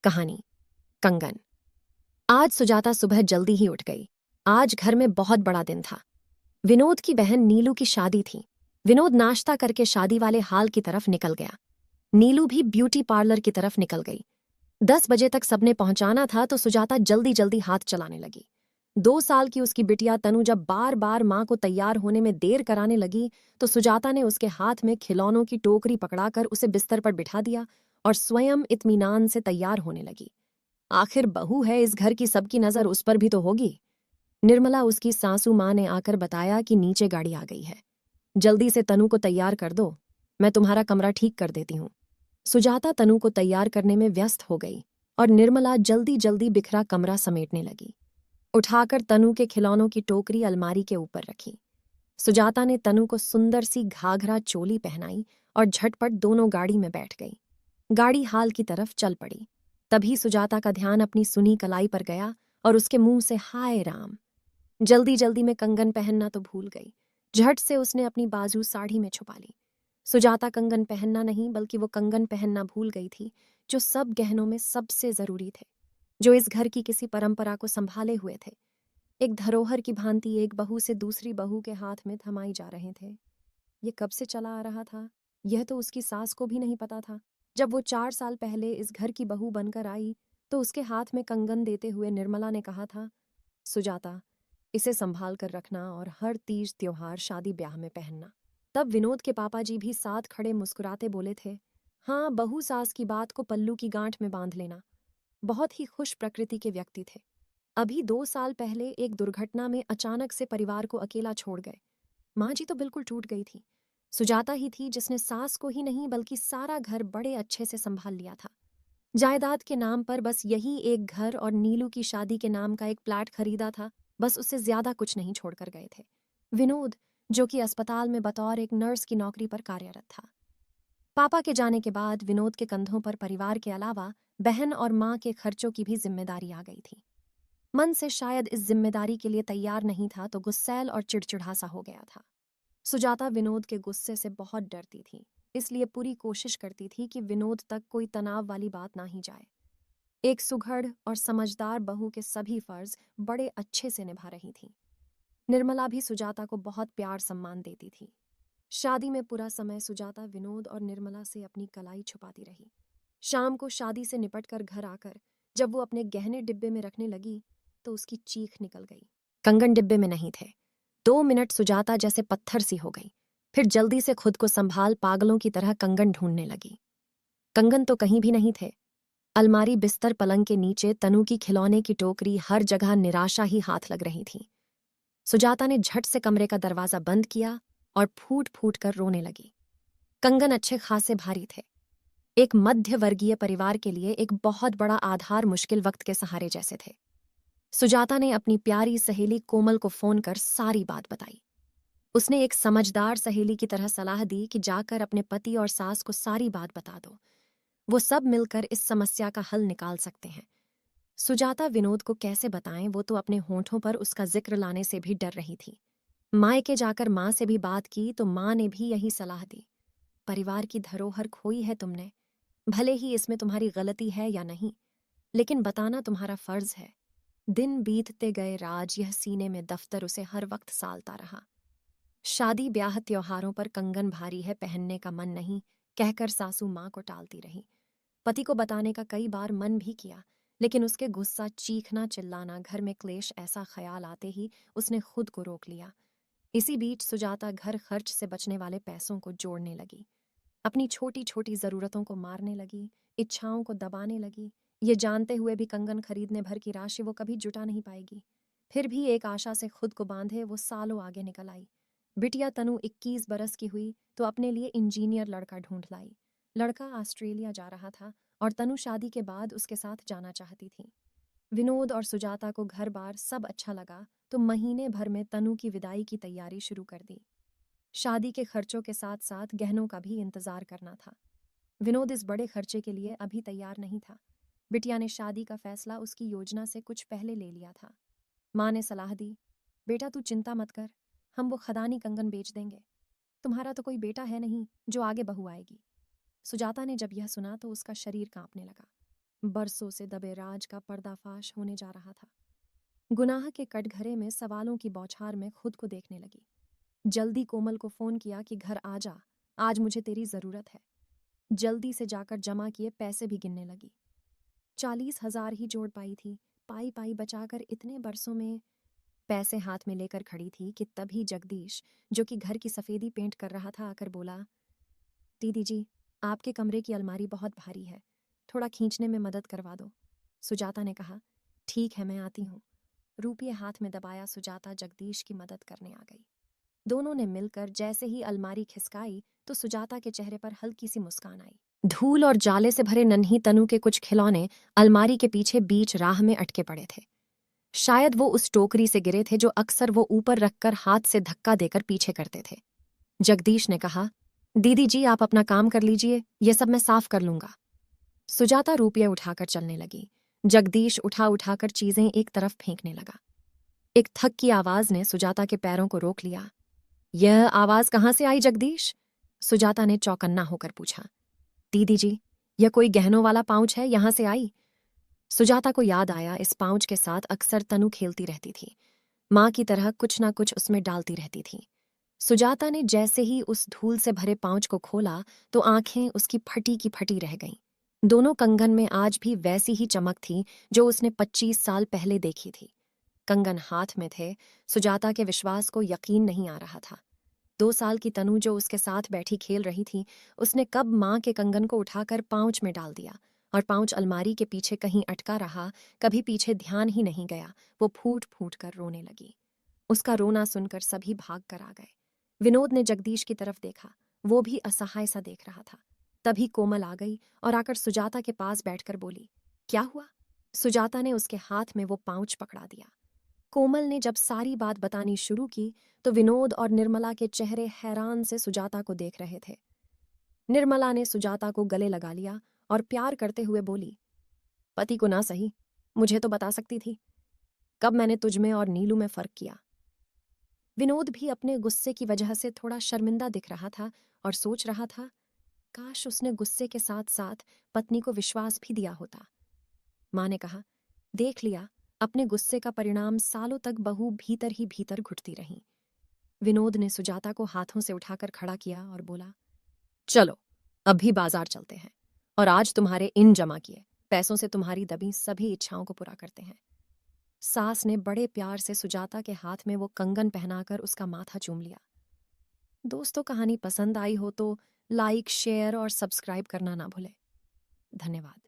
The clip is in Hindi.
कहानी कंगन। आज सुजाता सुबह जल्दी ही उठ गई। आज घर में बहुत बड़ा दिन था। विनोद की बहन नीलू की शादी थी। विनोद नाश्ता करके शादी वाले हाल की तरफ निकल गया। नीलू भी ब्यूटी पार्लर की तरफ निकल गई। 10 बजे तक सबने पहुंचाना था तो सुजाता जल्दी जल्दी हाथ चलाने लगी। 2 साल की उसकी बिटिया तनु जब बार बार माँ को तैयार होने में देर कराने लगी तो सुजाता ने उसके हाथ में खिलौनों की टोकरी पकड़ाकर उसे बिस्तर पर बिठा दिया और स्वयं इत्मीनान से तैयार होने लगी। आखिर बहू है इस घर की, सबकी नजर उस पर भी तो होगी। निर्मला उसकी सासू माँ ने आकर बताया कि नीचे गाड़ी आ गई है, जल्दी से तनु को तैयार कर दो, मैं तुम्हारा कमरा ठीक कर देती हूँ। सुजाता तनु को तैयार करने में व्यस्त हो गई और निर्मला जल्दी जल्दी बिखरा कमरा समेटने लगी। उठाकर तनु के खिलौनों की टोकरी अलमारी के ऊपर रखी। सुजाता ने तनु को सुंदर सी घाघरा चोली पहनाई और झटपट दोनों गाड़ी में बैठ गई। गाड़ी हाल की तरफ चल पड़ी। तभी सुजाता का ध्यान अपनी सुनी कलाई पर गया और उसके मुंह से हाय राम। जल्दी जल्दी में कंगन पहनना तो भूल गई। झट से उसने अपनी बाजू साड़ी में छुपा ली। सुजाता कंगन पहनना नहीं बल्कि वो कंगन पहनना भूल गई थी जो सब गहनों में सबसे जरूरी थे, जो इस घर की किसी परंपरा को संभाले हुए थे। एक धरोहर की भांति एक बहू से दूसरी बहू के हाथ में थमाई जा रहे थे। ये कब से चला आ रहा था, यह तो उसकी सास को भी नहीं पता था। जब वो 4 साल पहले इस घर की बहू बनकर आई तो उसके हाथ में कंगन देते हुए निर्मला ने कहा था, सुजाता, इसे संभाल कर रखना और हर तीज त्योहार शादी ब्याह में पहनना। तब विनोद के पापा जी भी साथ खड़े मुस्कुराते बोले थे, हाँ, बहू सास की बात को पल्लू की गांठ में बांध लेना। बहुत ही खुश प्रकृति के व्यक्ति थे। अभी 2 साल पहले एक दुर्घटना में अचानक से परिवार को अकेला छोड़ गए। माँ जी तो बिल्कुल टूट गई थी। सुजाता ही थी जिसने सास को ही नहीं बल्कि सारा घर बड़े अच्छे से संभाल लिया था। जायदाद के नाम पर बस यही एक घर और नीलू की शादी के नाम का एक प्लाट खरीदा था, बस उससे ज्यादा कुछ नहीं छोड़कर गए थे। विनोद, जो कि अस्पताल में बतौर एक नर्स की नौकरी पर कार्यरत था। पापा के जाने के बाद विनोद के कंधों पर परिवार के अलावा बहन और माँ के खर्चों की भी जिम्मेदारी आ गई थी। मन से शायद इस जिम्मेदारी के लिए तैयार नहीं था तो गुस्सैल और चिड़चिड़ा सा हो गया था। सुजाता विनोद के गुस्से से बहुत डरती थी, इसलिए पूरी कोशिश करती थी कि विनोद तक कोई तनाव वाली बात ना ही जाए। एक सुघड़ और समझदार बहू के सभी फर्ज बड़े अच्छे से निभा रही थी। निर्मला भी सुजाता को बहुत प्यार सम्मान देती थी। शादी में पूरा समय सुजाता विनोद और निर्मला से अपनी कलाई छुपाती रही। शाम को शादी से निपट कर घर आकर जब वो अपने गहने डिब्बे में रखने लगी तो उसकी चीख निकल गई। कंगन डिब्बे में नहीं थे। 2 मिनट सुजाता जैसे पत्थर सी हो गई, फिर जल्दी से खुद को संभाल पागलों की तरह कंगन ढूंढने लगी। कंगन तो कहीं भी नहीं थे। अलमारी, बिस्तर, पलंग के नीचे, तनु की खिलौने की टोकरी, हर जगह निराशा ही हाथ लग रही थी। सुजाता ने झट से कमरे का दरवाजा बंद किया और फूट फूट कर रोने लगी। कंगन अच्छे खासे भारी थे। एक मध्य वर्गीय परिवार के लिए एक बहुत बड़ा आधार मुश्किल वक्त के सहारे जैसे थे। सुजाता ने अपनी प्यारी सहेली कोमल को फोन कर सारी बात बताई। उसने एक समझदार सहेली की तरह सलाह दी कि जाकर अपने पति और सास को सारी बात बता दो, वो सब मिलकर इस समस्या का हल निकाल सकते हैं। सुजाता विनोद को कैसे बताएं, वो तो अपने होंठों पर उसका जिक्र लाने से भी डर रही थी। मायके जाकर माँ से भी बात की तो माँ ने भी यही सलाह दी, परिवार की धरोहर खोई है तुमने, भले ही इसमें तुम्हारी गलती है या नहीं, लेकिन बताना तुम्हारा फर्ज है। दिन बीतते गए, राज यह सीने में दफ्तर उसे हर वक्त सालता रहा। शादी ब्याह त्योहारों पर कंगन भारी है, पहनने का मन नहीं कहकर सासू माँ को टालती रही। पति को बताने का कई बार मन भी किया, लेकिन उसके गुस्सा, चीखना, चिल्लाना, घर में क्लेश, ऐसा ख्याल आते ही उसने खुद को रोक लिया। इसी बीच सुजाता घर खर्च से बचने वाले पैसों को जोड़ने लगी। अपनी छोटी छोटी जरूरतों को मारने लगी, इच्छाओं को दबाने लगी, ये जानते हुए भी कंगन खरीदने भर की राशि वो कभी जुटा नहीं पाएगी। फिर भी एक आशा से खुद को बांधे वो सालों आगे निकल आई। बिटिया तनु 21 बरस की हुई तो अपने लिए इंजीनियर लड़का ढूंढ लाई। लड़का ऑस्ट्रेलिया जा रहा था और तनु शादी के बाद उसके साथ जाना चाहती थी। विनोद और सुजाता को घर बार सब अच्छा लगा तो महीने भर में तनु की विदाई की तैयारी शुरू कर दी। शादी के खर्चों के साथ साथ गहनों का भी इंतजार करना था। विनोद इस बड़े खर्चे के लिए अभी तैयार नहीं था। बिटिया ने शादी का फैसला उसकी योजना से कुछ पहले ले लिया था। माँ ने सलाह दी, बेटा तू चिंता मत कर, हम वो खदानी कंगन बेच देंगे, तुम्हारा तो कोई बेटा है नहीं जो आगे बहू आएगी। सुजाता ने जब यह सुना तो उसका शरीर कांपने लगा। बरसों से दबे राज का पर्दाफाश होने जा रहा था। गुनाह के कटघरे में सवालों की बौछार में खुद को देखने लगी। जल्दी कोमल को फोन किया कि घर आ जा, आज मुझे तेरी जरूरत है। जल्दी से जाकर जमा किए पैसे भी गिनने लगी। 40,000 ही जोड़ पाई थी। पाई पाई बचाकर इतने बरसों में पैसे हाथ में लेकर खड़ी थी कि तभी जगदीश, जो कि घर की सफेदी पेंट कर रहा था, आकर बोला, दीदी जी, आपके कमरे की अलमारी बहुत भारी है, थोड़ा खींचने में मदद करवा दो। सुजाता ने कहा, ठीक है, मैं आती हूँ। रुपये हाथ में दबाया सुजाता जगदीश की मदद करने आ गई। दोनों ने मिलकर जैसे ही अलमारी खिसकाई तो सुजाता के चेहरे पर हल्की सी मुस्कान आई। धूल और जाले से भरे नन्ही तनु के कुछ खिलौने अलमारी के पीछे बीच राह में अटके पड़े थे। शायद वो उस टोकरी से गिरे थे जो अक्सर वो ऊपर रखकर हाथ से धक्का देकर पीछे करते थे। जगदीश ने कहा, दीदी जी, आप अपना काम कर लीजिए, ये सब मैं साफ कर लूंगा। सुजाता रुपये उठाकर चलने लगी। जगदीश उठा उठाकर चीजें एक तरफ फेंकने लगा। एक थक की आवाज ने सुजाता के पैरों को रोक लिया। यह आवाज कहाँ से आई जगदीश? सुजाता ने चौकन्ना होकर पूछा। दीदी जी, यह कोई गहनों वाला पाउच है, यहां से आई। सुजाता को याद आया, इस पाउच के साथ अक्सर तनु खेलती रहती थी। माँ की तरह कुछ ना कुछ उसमें डालती रहती थी। सुजाता ने जैसे ही उस धूल से भरे पाउच को खोला तो आंखें उसकी फटी की फटी रह गईं। दोनों कंगन में आज भी वैसी ही चमक थी जो उसने 25 साल पहले देखी थी। कंगन हाथ में थे। सुजाता के विश्वास को यकीन नहीं आ रहा था। 2 साल की तनु जो उसके साथ बैठी खेल रही थी, उसने कब माँ के कंगन को उठाकर पाउच में डाल दिया और पाउच अलमारी के पीछे कहीं अटका रहा। कभी पीछे ध्यान ही नहीं गया। वो फूट फूट कर रोने लगी। उसका रोना सुनकर सभी भाग कर आ गए। विनोद ने जगदीश की तरफ देखा। वो भी असहाय सा देख रहा था। तभी कोमल आ गई और आकर सुजाता के पास बैठकर बोली, क्या हुआ? सुजाता ने उसके हाथ में वो पाउच पकड़ा दिया। कोमल ने जब सारी बात बतानी शुरू की तो विनोद और निर्मला के चेहरे हैरान से सुजाता को देख रहे थे। निर्मला ने सुजाता को गले लगा लिया और प्यार करते हुए बोली, पति को ना सही, मुझे तो बता सकती थी। कब मैंने तुझमें और नीलू में फर्क किया? विनोद भी अपने गुस्से की वजह से थोड़ा शर्मिंदा दिख रहा था और सोच रहा था, काश उसने गुस्से के साथ साथ पत्नी को विश्वास भी दिया होता। माँ ने कहा, देख लिया, अपने गुस्से का परिणाम सालों तक बहू भीतर ही भीतर घुटती रही। विनोद ने सुजाता को हाथों से उठाकर खड़ा किया और बोला, चलो अभी बाजार चलते हैं और आज तुम्हारे इन जमा किए पैसों से तुम्हारी दबी सभी इच्छाओं को पूरा करते हैं। सास ने बड़े प्यार से सुजाता के हाथ में वो कंगन पहनाकर उसका माथा चूम लिया। दोस्तों, कहानी पसंद आई हो तो लाइक, शेयर और सब्सक्राइब करना ना भूलें। धन्यवाद।